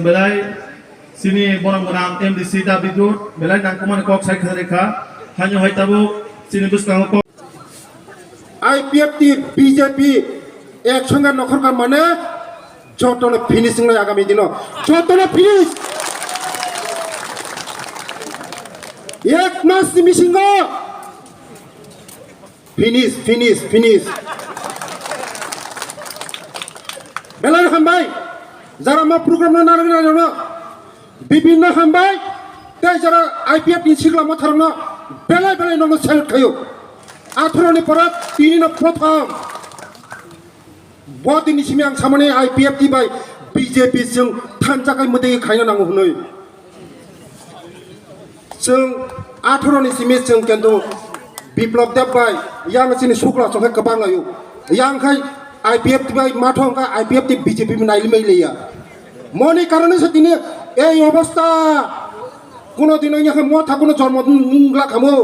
Belai sini borang-borang MDC Dabidut belai nangkuman kok saya kereka hanya hai tabu sini bus kang kok IPFT BJP একসঙ্গে নখরকার মানে যতটা finishing নাই আগামী দিন যতটা ফিনিশ এক মাস মিশিং ফিনিশ ফিনিশ ফিনিশ বেলার হামবাই যারা মা প্রোগ্রাম না বিভিন্ন হামবাই তাই যারা IPF নি সিগলা মথার না বেলায় বেলায় নঙ্গ সেলুট খায়ো 18 ni parat tini na protham bot ini simi ang samane IPF ti bai BJP jeng thanjakai mudei khaina nang hunoi jeng 18 ni simi jeng kendo biplop dep bai yang sini sukla songkai kebang layu yang kai IPF ti bai mathong ka IPF ti BJP menai limai leya moni karone setini ei obostha kono dino nya mo thakono jormo ngla khamo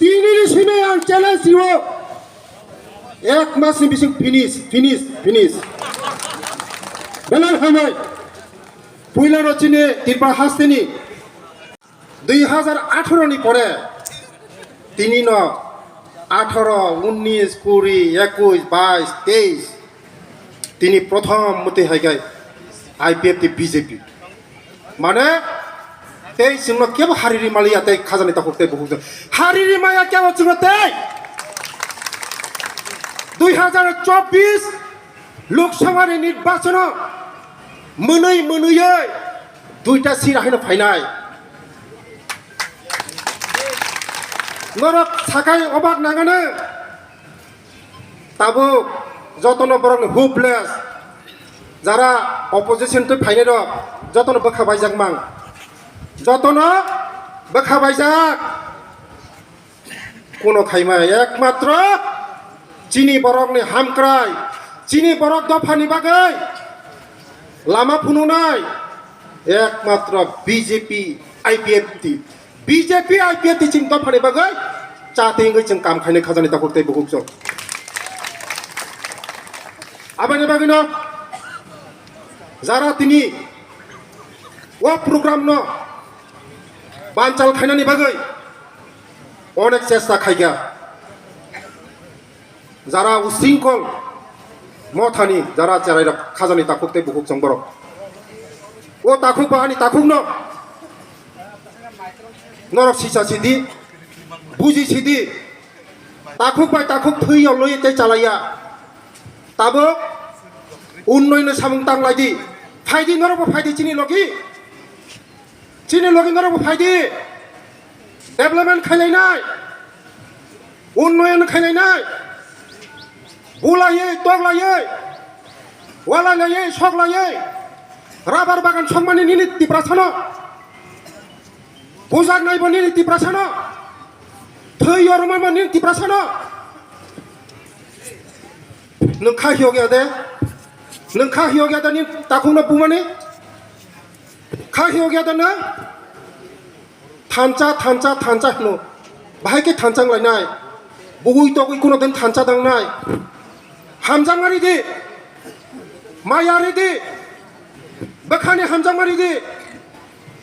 তিনি সিমে আর challenge দিব এক মাস missing finish finish finish বেলার সময় পয়লা রচিনে তিরপা হাসতেনি 2018 নি পরে তিনি ন 18 19 20 21 22 23 তিনি প্রথম মতে হাইগাই IPF টি বিজেপি মানে tei singno kebo hariri malia tei khajani ta hokte বহু hariri maya kebo singno tei 2024 লোকসভার নির্বাচন মনই মনুয়ে দুইটা সিট আহেন ফাইনাই নরক ছাকাই অবাক নাগানে তাবো যতন বরং হোপলেস যারা অপোজিশন তো ফাইনাই রক যতন বখা বাইজাক মাং যতনা বখা বাইজাক কোনো খাইমা একমাত্র চিনি বরকনি হামক্রাই চিনি বরক দফানি বাগৈ লামা ফুনুনাই একমাত্র বিজেপি আইপিএফটি বিজেপি আইপিএফটি চিন দফানি বাগৈ চাতেঙ্গৈ जों কাম খাইনে খাজানি তা করতে বহুত জন আবানি বাগিন যারা তিনি ও প্রোগ্রাম ন বানচাল খাইনানি বাগৈ অনেক চেষ্টা খাইগা যারা উশৃঙ্খল মথানি যারা চেরাইরা খাজানি তাকুকতে বুকুক जों বরক ও তাকুক বাহানি তাকুক ন নরক সিসা সিদি বুজি সিদি তাকুক বাই তাকুক থৈয়াव লই তে চালাইয়া তাবো উন্নয়ন সামুং তাংলাইদি ফাইদি নরব ফাইদি চিনি লগি নরব ফাইদি ডেভেলপমেন্ট খাইলাইনাই উন্নয়ন খাইলাইনাই বুলাयै তগলাयै ওয়ালাयै সকলাयै রাবার বাগান সম্মানী নীতি প্রাসানো বুজাক নাইব নীতি প্রাসানো থৈ অরমান নীতি প্রাসানো नों खाहियोग्या दे नों खाहियोग्या दे ताकुनो बुमाने खाहियोग्या दे ना थानचा थानचा थानचा हनो बाहायके थानचां लायनाय बुगुइ तगुइ कोनो दिन थानचा दांनाय हामजांगारि दे मायारि दे बखानि हामजांगारि दे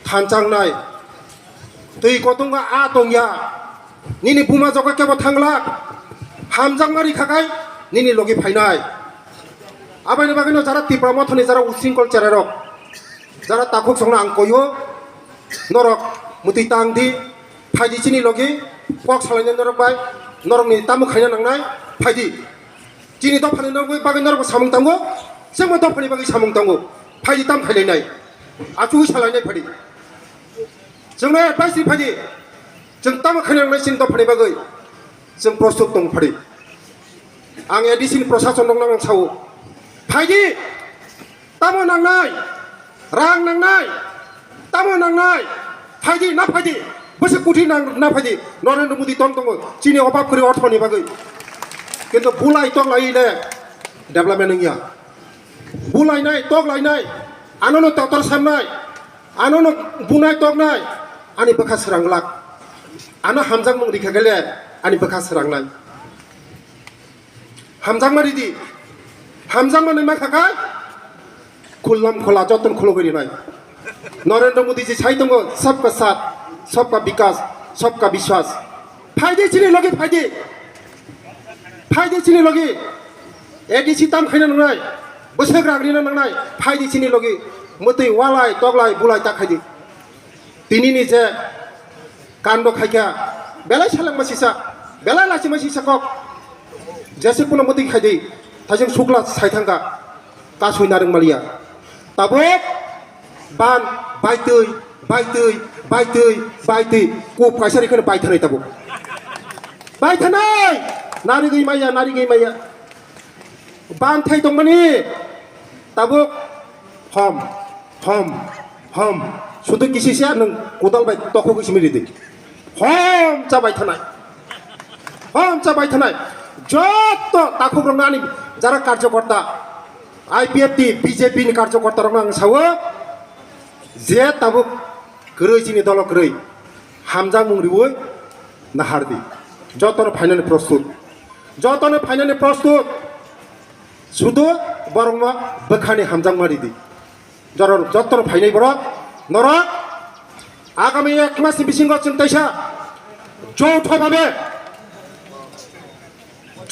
थानचांनाय दै गतंगा आ दंया निनि बुमा जगा केबो थांला हामजांगारि खागाय নিনি লগি ফাইনাই আবাইনি বাগিনো যারা তীব্র মথনি যারা উশৃঙ্খল চেরারক যারা তাকুক সংনা আংকয়ো নরক মুতি তাংদি ফাইদি চিনি লগি পক সালাইনে নরক বাই নরকনি তামু খাইনা নাংনাই ফাইদি চিনি দ ফানি নরক বাগি নরক সামুং তাंगो जोंबो द फानि बागि सामुं तांगो फाइदि ताम खाइलायनाय आचु सालायनाय फाइदि जोंनो एडभाइस फाइदि जों ताम खाइनांनाय सिन द फानि बागै जों प्रस्तुत दं फाइदि आं एडिसिन प्रशासन दं नां सावो फाइदि तामो नांनाय रां नांनाय तामो नांनाय फाइदि ना फाइदि बोसे कुथि ना फाइदि नरेन्द्र मोदी दं दङ चिनि अभाब करि अर्थनि बागै किन्तु बुलाय तगलायले डेभलपमेन्ट नङिया बुलायनाय तगलायनाय आननो ततर सामनाय आननो बुनाय तगनाय आनि बखा सोरांलाक Ana hamjang mung rika gele ani bekas serangnaय hamjang mari di hamjang mani ma khakai खुल्लम खोला जतन खुलो गरिनाय नरेंद्र मोदी जी छाई दंगो सबका साथ सबका विकास सबका विश्वास फायदे चिनि लगे फायदे चिनि लगे एडिसी ताम खायना नंनाय बोसोग्राग्रिना नंनाय फायदे चिनि लगे मतै वालाय तगलाय बुलाय ताखायदि तिनिनि जे कांड खायखा बेलाय सालां मासिसा बेलाय लासि मासिसा कक जेसे पुनो मतै खायदि थाजों सुग्ला सायथांगा कासुय नारं मालिया ताबो बान बायतै को फायसारिखौनो बायथानाय ताबो बायथानाय नारि गै माया बान थाय दंमानि ताबो हम सुदु किसिसे नों कोदाल बाय तखौ गसिमिरिदि हम जाबाय थानाय जत ताखौग्रमनानि जारा कार्यकर्ता आईपीएफटी बीजेपी नि कार्यकर्ता रंग सावो जे ताबो गरै जिनि दल गरै हामजां मुंरिवै नाहारदि जतन फाइनालनि प्रस्तुत सुदु बरंमा बखानि हामजां मारिदि जतन फाइनाय बर नर आगामी 1 मास बिसिंग चिंतायसा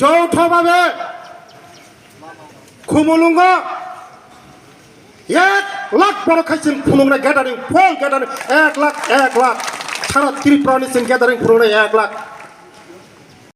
যৌথভাবে খুমুলুঙ্গ 1 লাখ বড় খাইছেন খুলুংনা গ্যাদারিং ফুল গ্যাদারিং 1 লাখ সারা ত্রিপুরানিসিং গ্যাদারিং খুলুংনা 1 লাখ